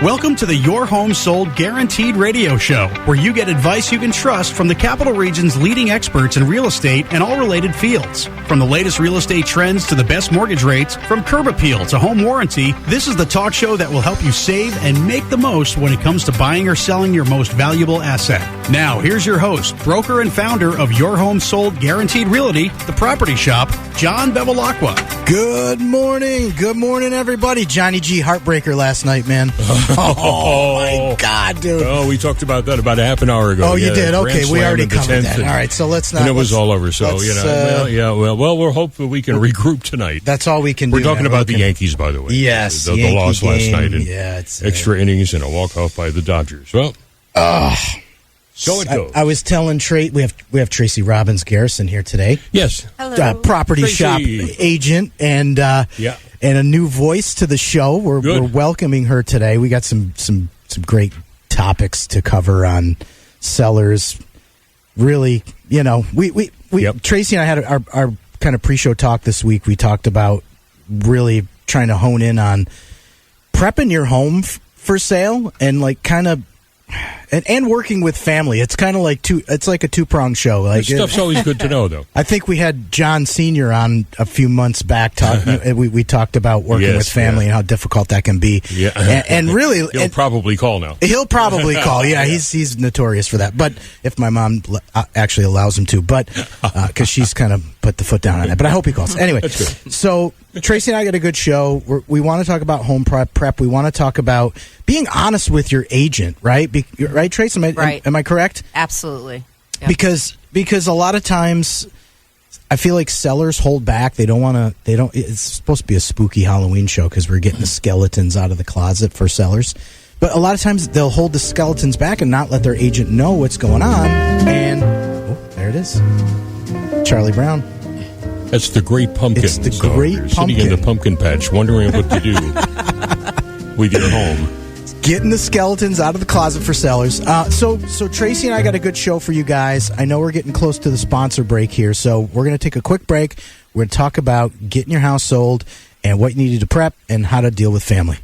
Welcome to the Your Home Sold Guaranteed radio show, where you get advice you can trust from the Capital Region's leading experts in real estate and all related fields. From the latest real estate trends to the best mortgage rates, from curb appeal to home warranty, this is the talk show that will help you save and make the most when it comes to buying or selling your most valuable asset. Now, here's your host, broker and founder of Your Home Sold Guaranteed Realty, the property shop, John Bevilacqua. Good morning, everybody. Johnny G. Heartbreaker last night, man. Oh, my God, dude. Oh, we talked about that about a half an hour ago. Oh, you did? Okay, we already covered that. All right, so let's not. And it was all over, so, we're hoping we can regroup tonight. That's all we can do. We're talking about the Yankees, by the way. Yes, the loss last night. And it's extra innings and a walk-off by the Dodgers. Well, so it goes. I was telling we have Tracy Robbins-Garrison here today. Yes. Hello. Property Tracy. shop agent and a new voice to the show. We're welcoming her today. We got some great topics to cover on sellers. Really, Tracy and I had our kind of pre-show talk this week. We talked about really trying to hone in on prepping your home for sale and like kind of and working with family. It's kind of like it's like a two-pronged show. Like, this stuff's always good to know, though. I think we had John Sr. on a few months back. We talked about working with family and how difficult that can be. Yeah. And really, he'll probably call now. He'll probably call. Yeah, he's notorious for that. But if my mom actually allows him to, but because she's kind of put the foot down on it. But I hope he calls. Anyway, that's good. So Tracy and I got a good show. We want to talk about home prep. We want to talk about being honest with your agent, right? Right, Tracy? Am I correct? Absolutely. Yep. Because a lot of times I feel like sellers hold back. It's supposed to be a spooky Halloween show because we're getting the skeletons out of the closet for sellers. But a lot of times they'll hold the skeletons back and not let their agent know what's going on. And there it is. Charlie Brown. That's the Great Pumpkin. It's the song. Great You're Pumpkin. Sitting in the pumpkin patch, wondering what to do with your home. Getting the skeletons out of the closet for sellers. So Tracy and I got a good show for you guys. I know we're getting close to the sponsor break here, so we're going to take a quick break. We're going to talk about getting your house sold and what you needed to prep and how to deal with family.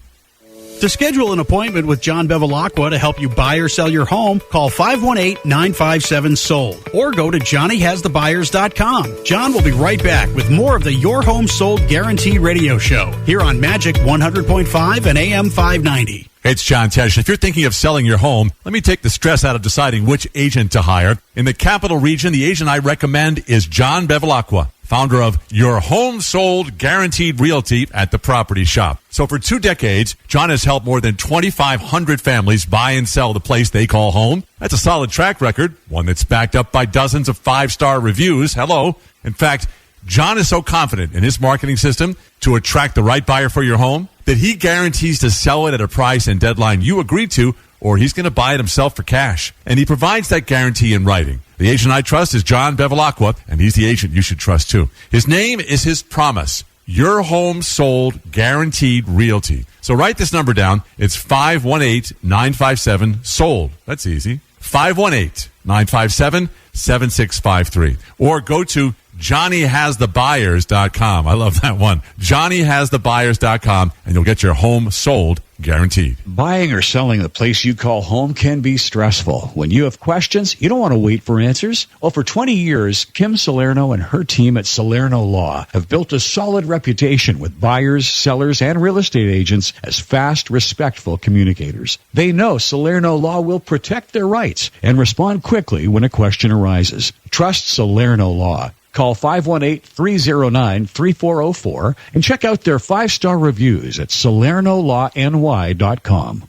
To schedule an appointment with John Bevilacqua to help you buy or sell your home, call 518-957-SOLD or go to johnnyhasthebuyers.com. John will be right back with more of the Your Home Sold Guaranteed radio show here on Magic 100.5 and AM 590. Hey, it's John Tesh. If you're thinking of selling your home, let me take the stress out of deciding which agent to hire. In the Capital Region, the agent I recommend is John Bevilacqua, founder of Your Home Sold Guaranteed Realty at the Property Shop. So for 2 decades, John has helped more than 2,500 families buy and sell the place they call home. That's a solid track record, one that's backed up by dozens of 5-star reviews. Hello. In fact, John is so confident in his marketing system to attract the right buyer for your home that he guarantees to sell it at a price and deadline you agreed to, or he's going to buy it himself for cash. And he provides that guarantee in writing. The agent I trust is John Bevilacqua, and he's the agent you should trust too. His name is his promise. Your Home Sold Guaranteed Realty. So write this number down. It's 518-957-SOLD. That's easy. 518-957-7653. Or go to JohnnyHasTheBuyers.com. I love that one. JohnnyHasTheBuyers.com, and you'll get your home sold guaranteed. Buying or selling the place you call home can be stressful. When you have questions, you don't want to wait for answers. Well, for 20 years, Kim Salerno and her team at Salerno Law have built a solid reputation with buyers, sellers, and real estate agents as fast, respectful communicators. They know Salerno Law will protect their rights and respond quickly when a question arises. Trust Salerno Law. Call 518-309-3404 and check out their 5-star reviews at SalernoLawNY.com.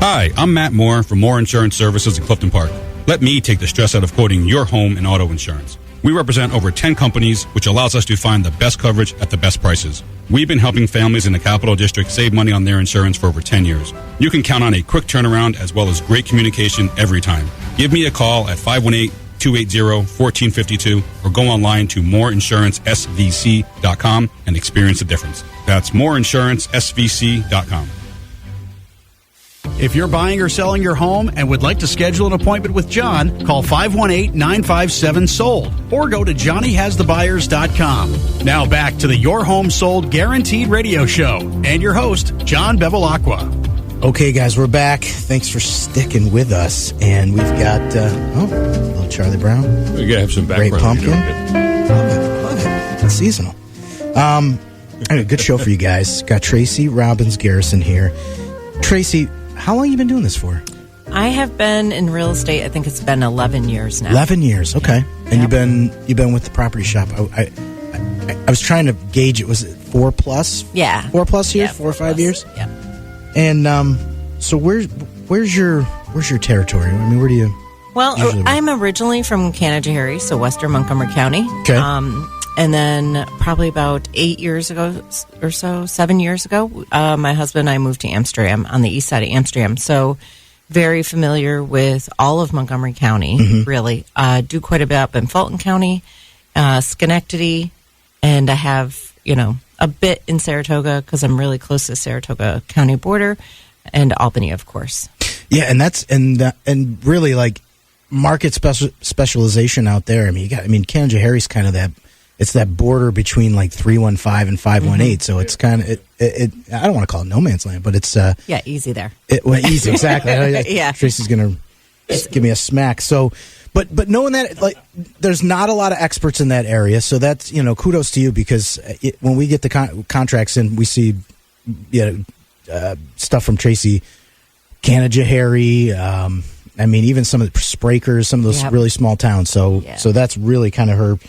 Hi, I'm Matt Moore from Moore Insurance Services in Clifton Park. Let me take the stress out of quoting your home and auto insurance. We represent over 10 companies, which allows us to find the best coverage at the best prices. We've been helping families in the Capital District save money on their insurance for over 10 years. You can count on a quick turnaround as well as great communication every time. Give me a call at 518-280-1452 or go online to moreinsurancesvc.com and experience the difference. That's moreinsurancesvc.com. If you're buying or selling your home and would like to schedule an appointment with John, call 518-957-SOLD or go to JohnnyHasTheBuyers.com. Now back to the Your Home Sold Guaranteed radio show and your host, John Bevilacqua. Okay, guys, we're back. Thanks for sticking with us. And we've got, little Charlie Brown. We got to have some background. Great pumpkin. Love it. It's seasonal. Anyway, good show for you guys. Got Tracy Robbins-Garrison here. Tracy, how long have you been doing this for? I have been in real estate, I think it's been 11 years now. 11 years, okay. And you've been with the property shop. I was trying to gauge it. Was it 4+? Yeah. 4+ years? Yeah, 4 or 5 years? Yeah. And so where's your territory? I mean, where do you? Well, I'm originally from Canajoharie, so Western Montgomery County. Okay. And then probably about 8 years ago or so, 7 years ago, my husband and I moved to Amsterdam, on the east side of Amsterdam. So very familiar with all of Montgomery County, really. Do quite a bit up in Fulton County, Schenectady, and I have, a bit in Saratoga because I'm really close to the Saratoga County border, and Albany, of course. Yeah, and that's and really like market specialization out there. I mean, Canajoharie's kind of that. It's that border between like 315 and 518. So it's kind of it. I don't want to call it no man's land, but it's easy there. Easy, exactly. Yeah, Tracy's gonna give me a smack. So, but knowing that, like, there's not a lot of experts in that area. So that's kudos to you, because when we get the contracts in, we see stuff from Tracy, Canajoharie. I mean, even some of the Sprakers, some of those really small towns. So that's really kind of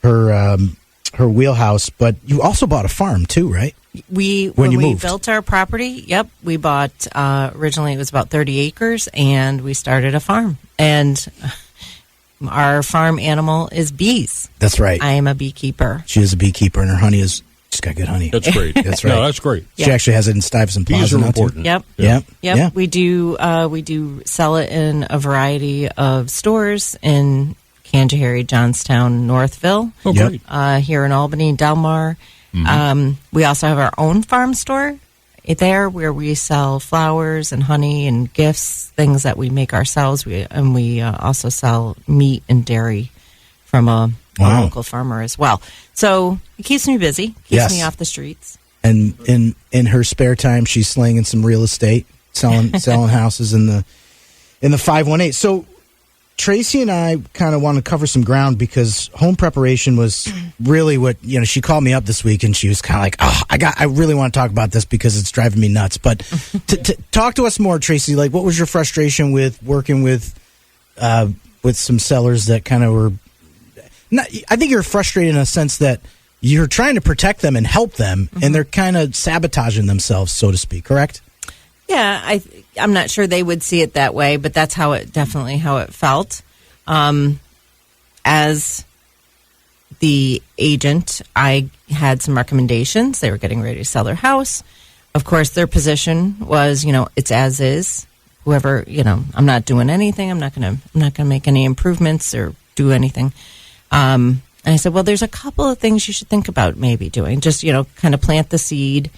her wheelhouse. But you also bought a farm too, right? When we built our property, we bought, originally it was about 30 acres, and we started a farm. And our farm animal is bees. That's right. I am a beekeeper. She is a beekeeper, and her honey she's got good honey. That's great. That's right. No, that's great. She actually has it in Stuyvesant Plaza. Bees are important. Yep. Yep. Yeah. We do sell it in a variety of stores in Canajoharie, Johnstown, Northville. Oh, great. Here in Albany, Delmar. We also have our own farm store there, where we sell flowers and honey and gifts, things that we make ourselves. We also sell meat and dairy from a local farmer as well. So it keeps me busy, keeps me off the streets. And in her spare time, she's slinging some real estate, selling houses in the 518. So Tracy and I kind of want to cover some ground, because home preparation was really what, she called me up this week and she was kind of like, I really want to talk about this because it's driving me nuts. But to talk to us more, Tracy, like, what was your frustration with working with some sellers that kind of were not, I think you're frustrated in a sense that you're trying to protect them and help them, and they're kind of sabotaging themselves, so to speak, correct? Yeah, I'm not sure they would see it that way, but that's definitely how it felt. As the agent, I had some recommendations. They were getting ready to sell their house. Of course, their position was, it's as is. Whoever, I'm not doing anything. I'm not gonna make any improvements or do anything. And I said, well, there's a couple of things you should think about maybe doing. Just, kind of plant the seed.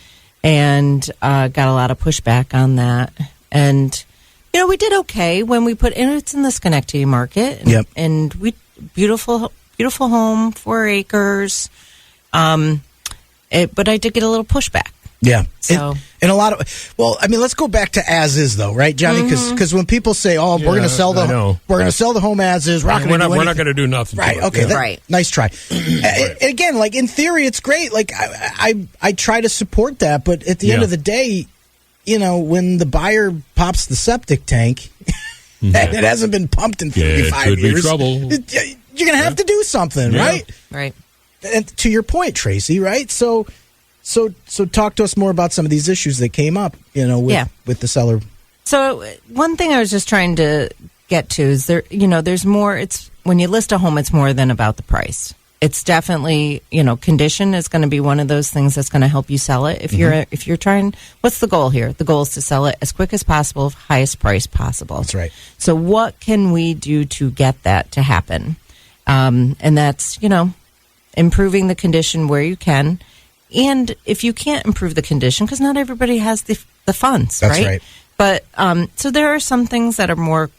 And got a lot of pushback on that. And, we did okay when we it's in the Schenectady market. And, and we, beautiful home, 4 acres. But I did get a little pushback. Yeah. So, and a lot of, let's go back to as is though, right, Johnny? Because when people say, we're going to sell the home as is, we're not going to do nothing. Right. Okay. Right. Nice try. Again, like, in theory, it's great. Like, I try to support that, but at the end of the day, when the buyer pops the septic tank, and it hasn't been pumped in 55 years, be trouble. You're going to have to do something, right? Right. And to your point, Tracy, right? So talk to us more about some of these issues that came up, with the seller. So one thing I was just trying to get to is there's more. It's when you list a home, it's more than about the price. It's definitely, condition is going to be one of those things that's going to help you sell it. If you're trying, what's the goal here? The goal is to sell it as quick as possible, highest price possible. That's right. So what can we do to get that to happen? And that's, improving the condition where you can. And if you can't improve the condition, because not everybody has the funds, That's right? But so there are some things that are more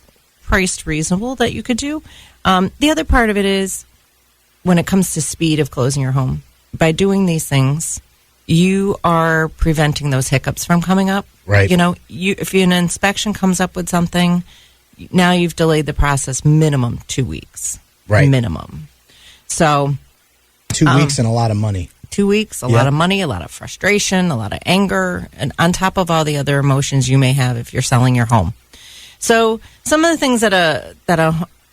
priced reasonable that you could do. The other part of it is when it comes to speed of closing your home. By doing these things, you are preventing those hiccups from coming up. Right. If an inspection comes up with something, now you've delayed the process minimum 2 weeks. Right. Minimum. So 2 weeks and a lot of money. 2 weeks, a lot of money, a lot of frustration, a lot of anger, and on top of all the other emotions you may have if you're selling your home. So some of the things that a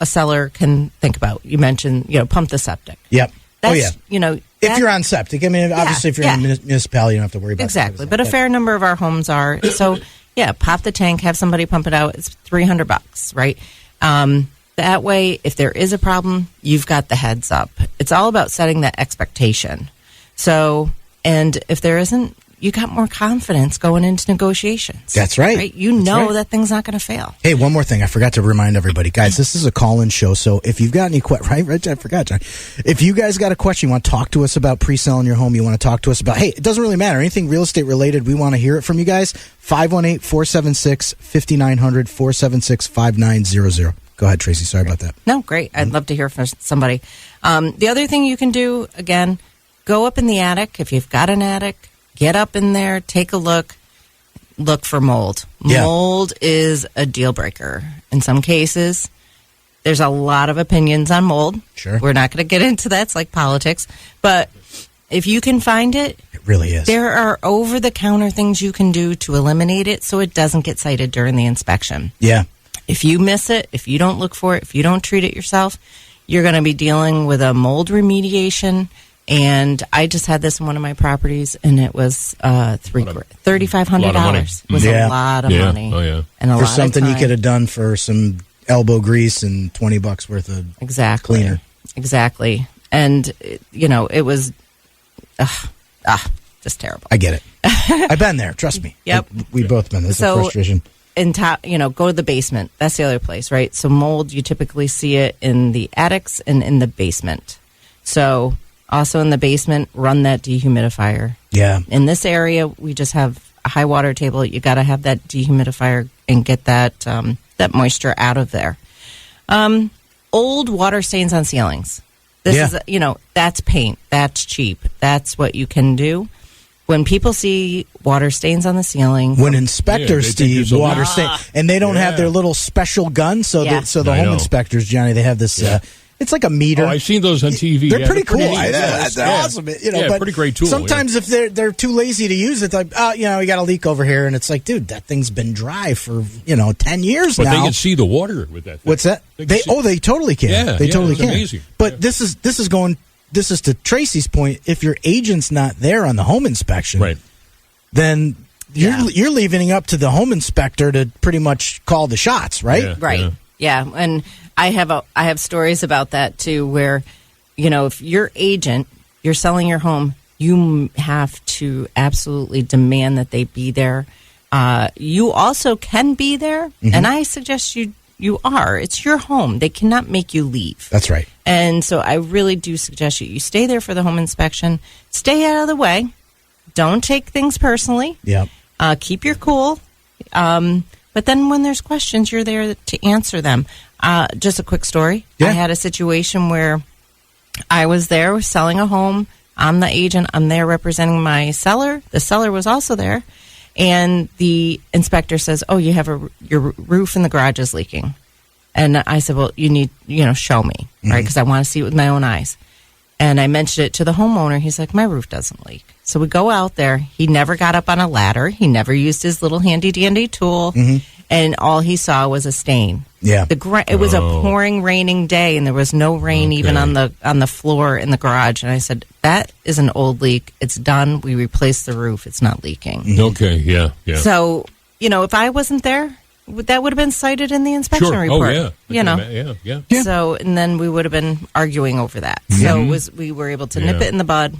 seller can think about. You mentioned, pump the septic. Yep. That's, if you're on septic. I mean, obviously, if you're in a municipality, you don't have to worry about exactly. But a fair number of our homes are. So, pop the tank, have somebody pump it out. It's $300, right? That way, if there is a problem, you've got the heads up. It's all about setting that expectation. So, and if there isn't, you got more confidence going into negotiations. That's right. You know that thing's not going to fail. Hey, one more thing. I forgot to remind everybody. Guys, this is a call-in show, so if you've got any questions, right? I forgot, John. If you guys got a question, you want to talk to us about pre-selling your home, you want to talk to us about, hey, it doesn't really matter. Anything real estate related, we want to hear it from you guys. 518-476-5900, 476-5900. Go ahead, Tracy. Sorry about that. No, great. I'd love to hear from somebody. The other thing you can do, again, go up in the attic. If you've got an attic, get up in there, take a look for mold. Yeah. Mold is a deal breaker. In some cases, there's a lot of opinions on mold. Sure. We're not going to get into that. It's like politics. But if you can find it, it really is. There are over-the-counter things you can do to eliminate it so it doesn't get cited during the inspection. Yeah. If you miss it, if you don't look for it, if you don't treat it yourself, you're going to be dealing with a mold remediation. And I just had this in one of my properties, and it was $3,500. It was a lot of money. Oh, yeah. And for something you could have done for some elbow grease and $20 worth of cleaner. Exactly. And, it was just terrible. I get it. I've been there. Trust me. Yep. We've both been there. It's a frustration. Go to the basement. That's the other place, right? So mold, you typically see it in the attics and in the basement. So also in the basement, run that dehumidifier. Yeah. In this area, we just have a high water table. You got to have that dehumidifier and get that that moisture out of there. Old water stains on ceilings. This is, that's paint. That's cheap. That's what you can do. When people see water stains on the ceiling, when inspectors see water stain, and they don't have their little special gun, so the home inspectors, Johnny, they have this. It's like a meter. Oh, I've seen those on TV. They're pretty cool. They're awesome. But pretty great tool. Sometimes if they're too lazy to use it, like, we got a leak over here, and it's like, dude, that thing's been dry for 10 years now. But they can see the water with that thing. What's that? They totally can. Yeah, they totally can. Amazing. But this is to Tracy's point. If your agent's not there on the home inspection, right, then you're leaving it up to the home inspector to pretty much call the shots, right? Yeah, right. Yeah, and I have stories about that too, where if your agent, you're selling your home, you have to absolutely demand that they be there. You also can be there, and I suggest you are. It's your home. They cannot make you leave. That's right. And so I really do suggest you stay there for the home inspection. Stay out of the way. Don't take things personally. Yeah. Keep your cool. But then when there's questions, you're there to answer them. Just a quick story. Yeah. I had a situation where I was there selling a home. I'm the agent. I'm there representing my seller. The seller was also there. And the inspector says, "Oh, you have your roof in the garage is leaking." And I said, "Well, you need, show me, right? Because I want to see it with my own eyes." And I mentioned it to the homeowner. He's like, "My roof doesn't leak." So we go out there. He never got up on a ladder. He never used his little handy-dandy tool. And all he saw was a stain. Yeah. It was a pouring, raining day, and there was no rain even on the floor in the garage. And I said, "That is an old leak. It's done. We replaced the roof. It's not leaking." Okay, yeah. So, if I wasn't there, that would have been cited in the inspection report. Oh, yeah. Yeah. So, and then we would have been arguing over that. So we were able to nip it in the bud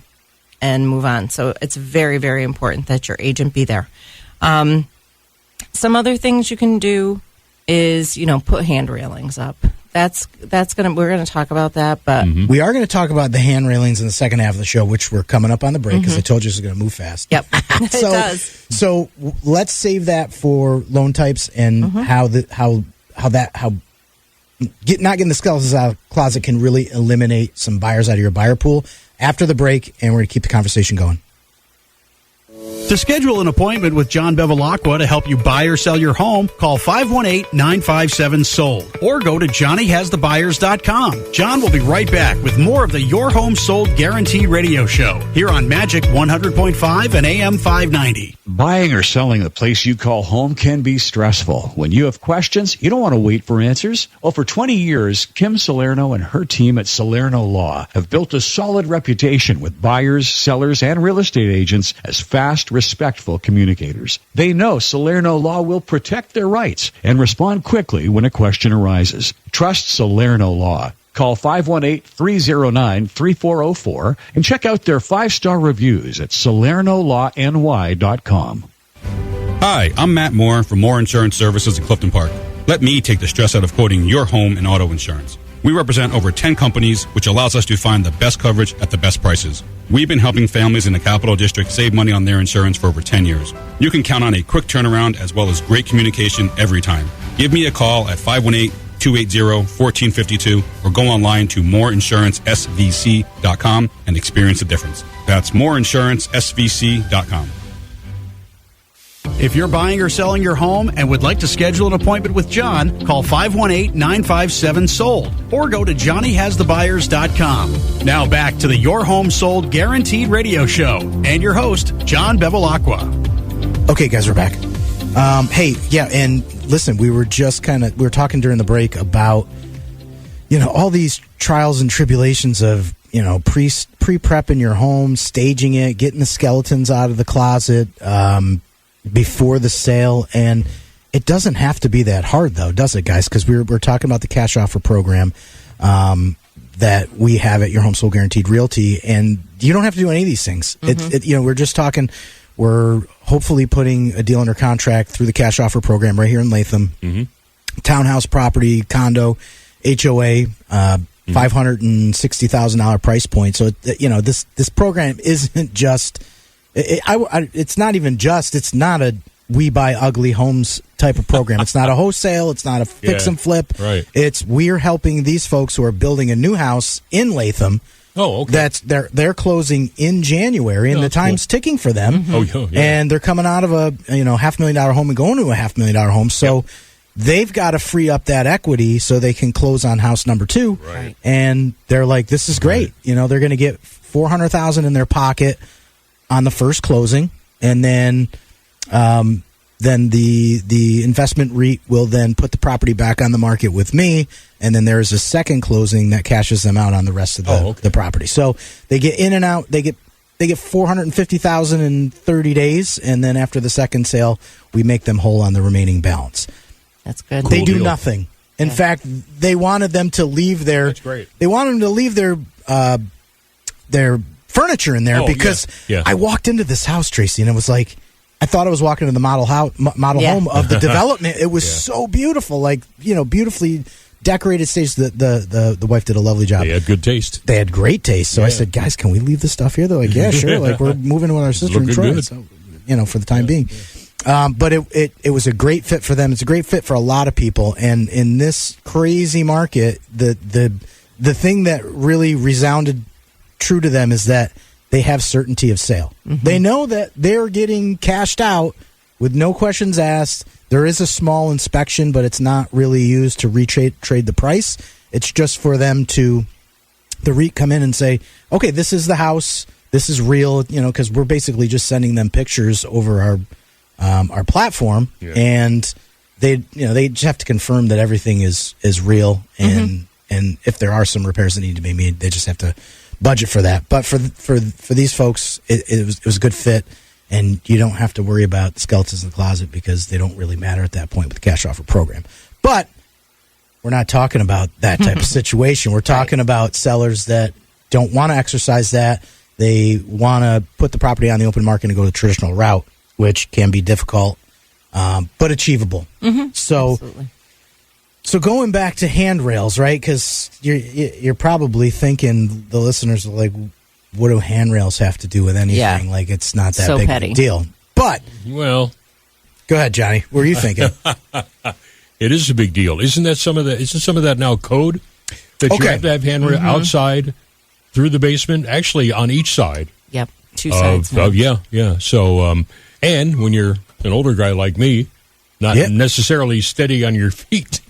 and move on. So it's very, very important that your agent be there. Some other things you can do is, put hand railings up. We're gonna talk about that, but we are going to talk about the hand railings in the second half of the show, which we're coming up on the break because I told you it's going to move fast. Yep, it does. So let's save that for loan types and how not getting the skeletons out of the closet can really eliminate some buyers out of your buyer pool after the break, and we're going to keep the conversation going. To schedule an appointment with John Bevilacqua to help you buy or sell your home, call 518-957-SOLD or go to johnnyhasthebuyers.com. John will be right back with more of the Your Home Sold Guaranteed radio show here on Magic 100.5 and AM 590. Buying or selling the place you call home can be stressful. When you have questions, you don't want to wait for answers. Well, for 20 years, Kim Salerno and her team at Salerno Law have built a solid reputation with buyers, sellers, and real estate agents as fast, respectful communicators. They know Salerno Law will protect their rights and respond quickly when a question arises. Trust Salerno Law. Call 518-309-3404 and check out their 5-star reviews at SalernoLawNY.com. Hi, I'm Matt Moore from Moore Insurance Services in Clifton Park. Let me take the stress out of quoting your home and auto insurance. We represent over 10 companies, which allows us to find the best coverage at the best prices. We've been helping families in the Capital District save money on their insurance for over 10 years. You can count on a quick turnaround as well as great communication every time. Give me a call at 518-280-1452 or go online to mooreinsurancesvc.com and experience the difference. That's mooreinsurancesvc.com. If you're buying or selling your home and would like to schedule an appointment with John, call 518-957-SOLD or go to johnnyhasthebuyers.com. Now back to the Your Home Sold Guaranteed radio show and your host, John Bevilacqua. Okay, guys, we're back. Hey, yeah, and listen, we were talking during the break about, all these trials and tribulations of, pre-prepping your home, staging it, getting the skeletons out of the closet, before the sale. And it doesn't have to be that hard, though, does it, guys? Because we're talking about the cash offer program that we have at Your Home Sold Guaranteed Realty, and you don't have to do any of these things. We're just talking. We're hopefully putting a deal under contract through the cash offer program right here in Latham. Townhouse property, condo, HOA, $560,000 price point. So this program isn't just. It's not even just. It's not a we buy ugly homes type of program. It's not a wholesale. It's not a fix and flip. Right. It's we're helping these folks who are building a new house in Latham. Oh, okay. That's they're closing in January, and the time's ticking for them. Oh, yeah. And they're coming out of a $500,000 home and going to a $500,000 home. So they've got to free up that equity so they can close on house number 2. Right. And they're like, this is great. Right. They're going to get $400,000 in their pocket on the first closing, and then the investment REIT will then put the property back on the market with me, and then there is a second closing that cashes them out on the rest of the property. So they get in and out. They get $450,000 in 30 days, and then after the second sale, we make them whole on the remaining balance. That's good. They do nothing. In fact, they wanted them to leave their. That's great. They wanted them to leave their furniture in there because I walked into this house, Tracy, and it was like I thought I was walking into the model home of the development. It was so beautiful, beautifully decorated stage. The wife did a lovely job. They had good taste. They had great taste. So I said, guys, can we leave the stuff here? They're like, yeah, sure. Like we're moving with our sister in Troy, so, for the time being. But it was a great fit for them. It's a great fit for a lot of people. And in this crazy market, the thing that really resounded true to them is that they have certainty of sale. They know that they're getting cashed out with no questions asked. There is a small inspection, but it's not really used to trade the price. It's just for them the REIT come in and say, okay, this is the house. This is real, because we're basically just sending them pictures over our platform, and they just have to confirm that everything is real, and if there are some repairs that need to be made, they just have to budget for that. But for these folks, it was a good fit, and you don't have to worry about the skeletons in the closet because they don't really matter at that point with the cash offer program. But we're not talking about that type of situation. We're talking about sellers that don't want to exercise that. They want to put the property on the open market and go the traditional route, which can be difficult, but achievable. So. Absolutely. So going back to handrails, right? Because you're probably thinking, the listeners are like, what do handrails have to do with anything? Yeah. Like, it's not that So big petty. of a deal. But Well, go ahead, Johnny. What were you thinking? it is a big deal. Isn't some of that now code that you have to have handrail outside through the basement, actually on each side? Yep. two sides. Yeah. So, and when you're an older guy like me, not necessarily steady on your feet,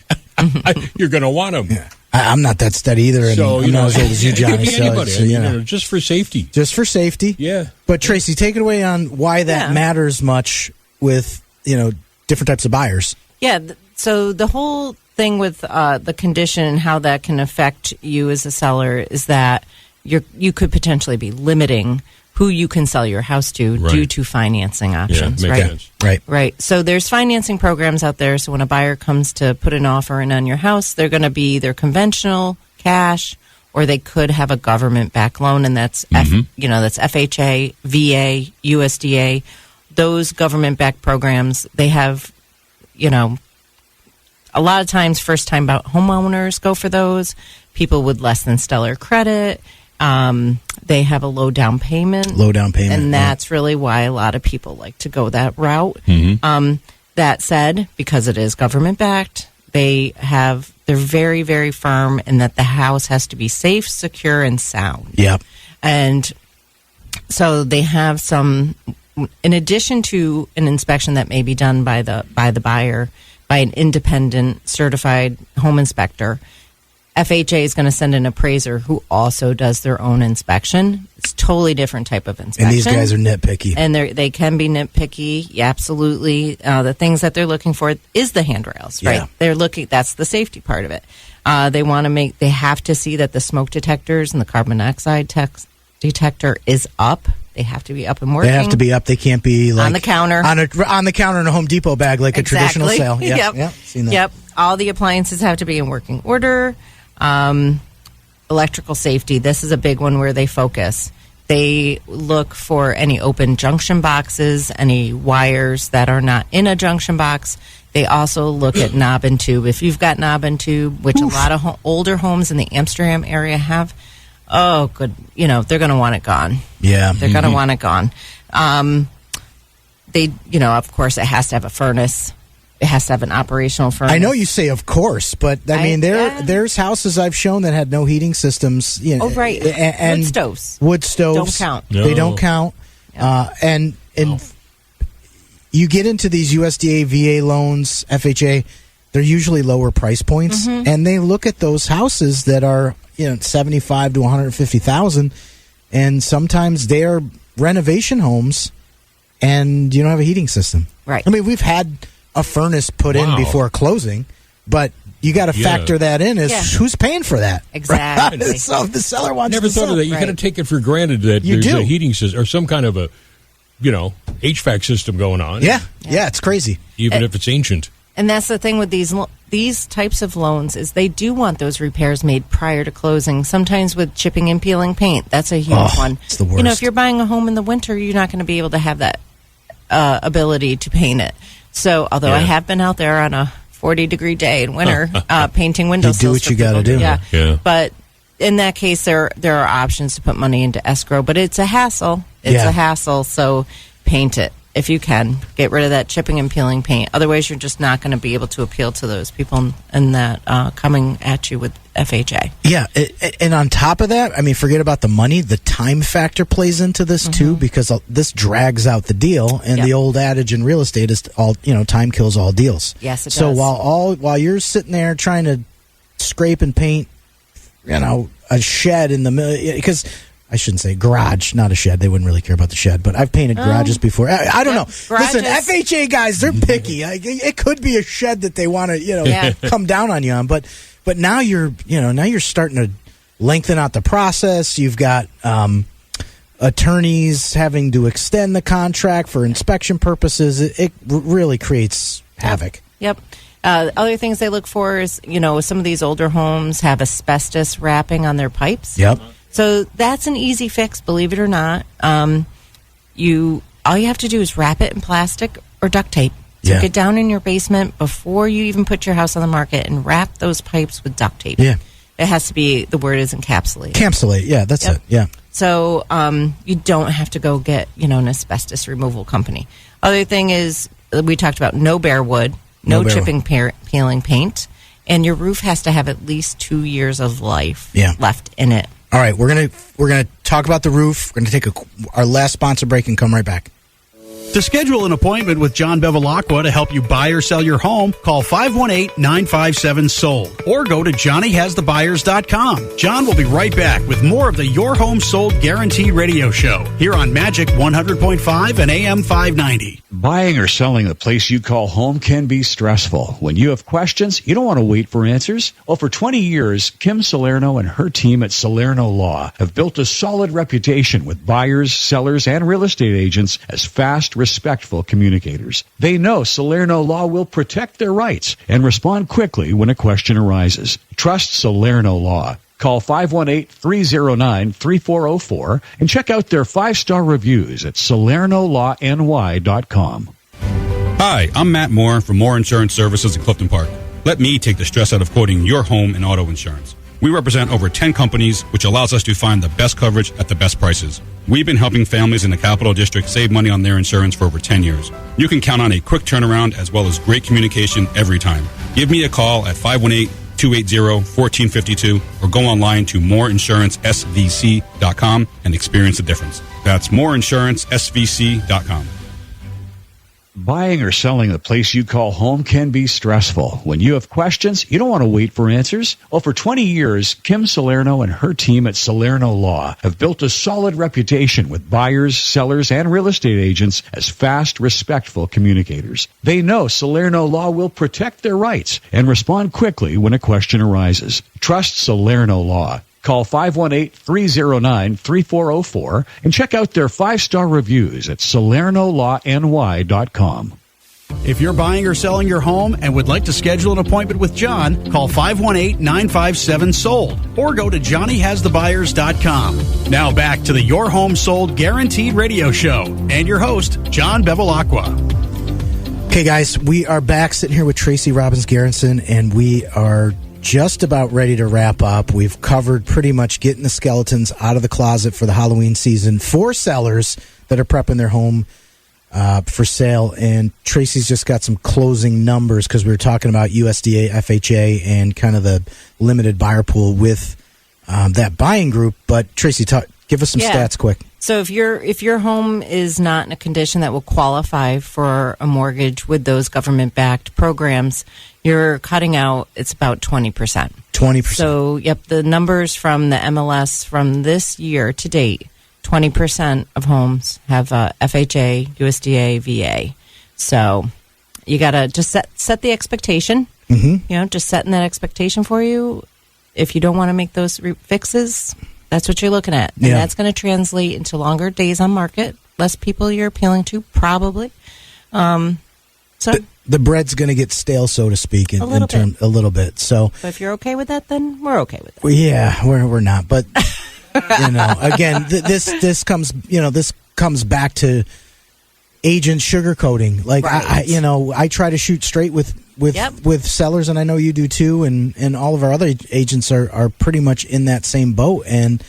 you're going to want them. Yeah. I'm not that steady either, and so, I'm not as old as you, Johnny. It could be anybody, so, just for safety. Just for safety. Yeah. But Tracy, take it away on why that matters much with different types of buyers. Yeah. So the whole thing with the condition and how that can affect you as a seller is that you could potentially be limiting who you can sell your house to due to financing options. Yeah, makes sense. Right. So there's financing programs out there. So when a buyer comes to put an offer in on your house, they're going to be either conventional, cash, or they could have a government-backed loan, and that's that's FHA, VA, USDA. Those government-backed programs, they have, a lot of times first-time homeowners go for those. People with less than stellar credit. They have a low down payment. And that's really why a lot of people like to go that route. Mm-hmm. That said, because it is government-backed, they're very, very firm in that the house has to be safe, secure, and sound. Yep. And so they have some, in addition to an inspection that may be done by the buyer, by an independent certified home inspector, FHA is going to send an appraiser who also does their own inspection. It's a totally different type of inspection. And these guys are nitpicky. And they can be nitpicky. Yeah, absolutely. The things that they're looking for is the handrails, right? Yeah. That's the safety part of it. They have to see that the smoke detectors and the carbon monoxide detector is up. They have to be up and working. They have to be up. They can't be like on the counter. On the counter in a Home Depot bag like a traditional sale. Yep. Seen that. Yep. All the appliances have to be in working order. Electrical safety, this is a big one where they focus. They look for any open junction boxes, any wires that are not in a junction box. They also look at knob and tube. If you've got knob and tube, which a lot of older homes in the Amsterdam area have, they're going to want it gone. Yeah. They're going to want it gone. Of course, it has to have a furnace. It has to have an operational furnace. I know you say of course, but there's houses I've shown that had no heating systems. Right. And wood stoves don't count. No. They don't count. Yeah. And you get into these USDA, VA loans, FHA, they're usually lower price points, and they look at those houses that are $75,000 to $150,000, and sometimes they are renovation homes, and you don't have a heating system. Right. I mean, we've had a furnace put in before closing, but you got to factor that in as who's paying for that. Exactly. So if the seller wants Never to thought sell. of that. You got to take it for granted that there's a heating system or some kind of a, HVAC system going on. Yeah, it's crazy. Even if it's ancient. And that's the thing with these types of loans is they do want those repairs made prior to closing. Sometimes with chipping and peeling paint, that's a huge one. It's the worst. If you're buying a home in the winter, you're not going to be able to have that ability to paint it. So, although I have been out there on a 40-degree day in winter painting windowsills. You do what you got to do. Yeah. But in that case, there are options to put money into escrow, but it's a hassle. It's a hassle, so paint it if you can. Get rid of that chipping and peeling paint. Otherwise, you're just not going to be able to appeal to those people in that coming at you with FHA. Yeah, and on top of that, I mean, forget about the money. The time factor plays into this too, because this drags out the deal. And the old adage in real estate is time kills all deals. Yes, it does. So while you're sitting there trying to scrape and paint, a shed in the middle, because I shouldn't say garage, not a shed. They wouldn't really care about the shed, but I've painted garages before. I don't know. Garages. Listen, FHA guys, they're picky. It could be a shed that they want to, come down on you on. But now you're starting to lengthen out the process. You've got attorneys having to extend the contract for inspection purposes. It really creates havoc. Yep. Other things they look for is, some of these older homes have asbestos wrapping on their pipes. Yep. So that's an easy fix, believe it or not. All you have to do is wrap it in plastic or duct tape. So get down in your basement before you even put your house on the market and wrap those pipes with duct tape. Yeah. It has to be, the word is encapsulate. Encapsulate, yeah, that's it, yeah. So you don't have to go get, an asbestos removal company. Other thing is, we talked about no bare wood, no chipping, peeling paint, and your roof has to have at least 2 years of life left in it. All right, we're gonna talk about the roof. We're gonna take our last sponsor break and come right back. To schedule an appointment with John Bevilacqua to help you buy or sell your home, call 518-957-SOLD or go to johnnyhasthebuyers.com. John will be right back with more of the Your Home Sold Guaranteed radio show here on Magic 100.5 and AM 590. Buying or selling the place you call home can be stressful. When you have questions, you don't want to wait for answers. Well, for 20 years, Kim Salerno and her team at Salerno Law have built a solid reputation with buyers, sellers, and real estate agents as fast, respectful communicators. They know Salerno Law will protect their rights and respond quickly when a question arises. Trust Salerno Law. Call 518-309-3404 and check out their 5-star reviews at SalernoLawNY.com. Hi, I'm Matt Moore from Moore Insurance Services in Clifton Park. Let me take the stress out of quoting your home and auto insurance. We represent over 10 companies, which allows us to find the best coverage at the best prices. We've been helping families in the Capital District save money on their insurance for over 10 years. You can count on a quick turnaround as well as great communication every time. Give me a call at 518-280-1452 or go online to mooreinsurancesvc.com and experience the difference. That's mooreinsurancesvc.com. Buying or selling the place you call home can be stressful. When you have questions, you don't want to wait for answers. Well, for 20 years, Kim Salerno and her team at Salerno Law have built a solid reputation with buyers, sellers, and real estate agents as fast, respectful communicators. They know Salerno Law will protect their rights and respond quickly when a question arises. Trust Salerno Law. Call 518-309-3404 and check out their 5-star reviews at SalernoLawNY.com. If you're buying or selling your home and would like to schedule an appointment with John, call 518-957-SOLD or go to johnnyhasthebuyers.com. Now back to the Your Home Sold Guaranteed radio show and your host, John Bevilacqua. Okay, guys, we are back sitting here with Tracy Robbins-Garrison, and we are just about ready to wrap up. We've covered pretty much getting the skeletons out of the closet for the Halloween season for sellers that are prepping their home for sale. And Tracy's just got some closing numbers because we were talking about USDA, FHA, and kind of the limited buyer pool with that buying group. But Tracy, give us some stats quick. So if your home is not in a condition that will qualify for a mortgage with those government-backed programs, you're cutting out, it's about 20%. 20%. So, the numbers from the MLS from this year to date, 20% of homes have FHA, USDA, VA. So you got to just set the expectation. Mm-hmm. Just setting that expectation for you. If you don't want to make those fixes, that's what you're looking at. And that's going to translate into longer days on market, less people you're appealing to, probably. The bread's going to get stale, so to speak, a little bit. So, but if you're okay with that, then we're okay with it. Well, yeah, we're not. But again, this comes back to agent sugarcoating. Like right. I try to shoot straight with sellers, and I know you do too, and all of our other agents are pretty much in that same boat. And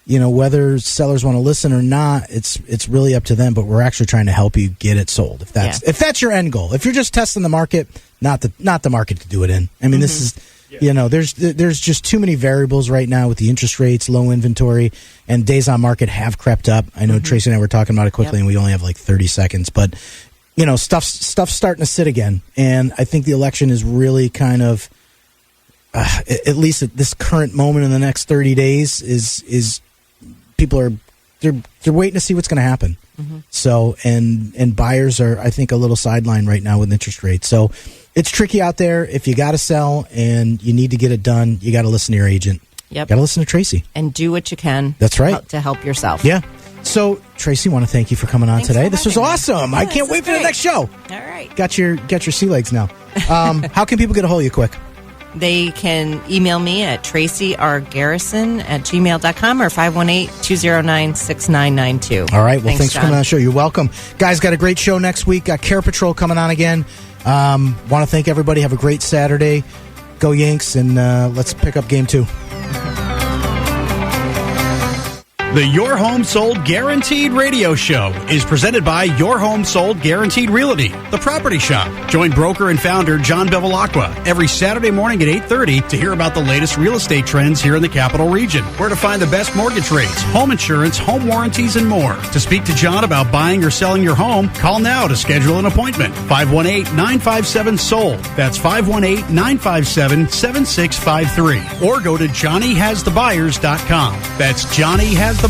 whether sellers want to listen or not, it's really up to them. But we're actually trying to help you get it sold. If that's your end goal. If you're just testing the market, not the market to do it in. I mean, this is there's just too many variables right now with the interest rates, low inventory, and days on market have crept up. I know Tracy and I were talking about it quickly, and we only have like 30 seconds. But stuff's starting to sit again, and I think the election is really kind of at least at this current moment in the next 30 days is. People are they're waiting to see what's going to happen. Mm-hmm. So and buyers are, I think, a little sidelined right now with interest rates. So it's tricky out there. If you got to sell and you need to get it done, you got to listen to your agent. Yep. Got to listen to Tracy and do what you can. That's right, to help yourself. Yeah. So Tracy, want to thank you for coming on today. This was awesome. Yeah, I can't wait for the next show. All right. Got your sea legs now. How can people get a hold of you quick? They can email me at tracyrgarrison@gmail.com or 518-209-6992. All right. Well, thanks for coming on the show. You're welcome. Guys, got a great show next week. Got Care Patrol coming on again. Want to thank everybody. Have a great Saturday. Go Yanks, and let's pick up game 2. The Your Home Sold Guaranteed radio show is presented by Your Home Sold Guaranteed Realty, the property shop. Join broker and founder John Bevilacqua every Saturday morning at 8:30 to hear about the latest real estate trends here in the capital region, where to find the best mortgage rates, home insurance, home warranties, and more. To speak to John about buying or selling your home, call now to schedule an appointment. 518-957-SOLD. That's 518-957-7653. Or go to JohnnyHasTheBuyers.com. That's JohnnyHasTheBuyers.com.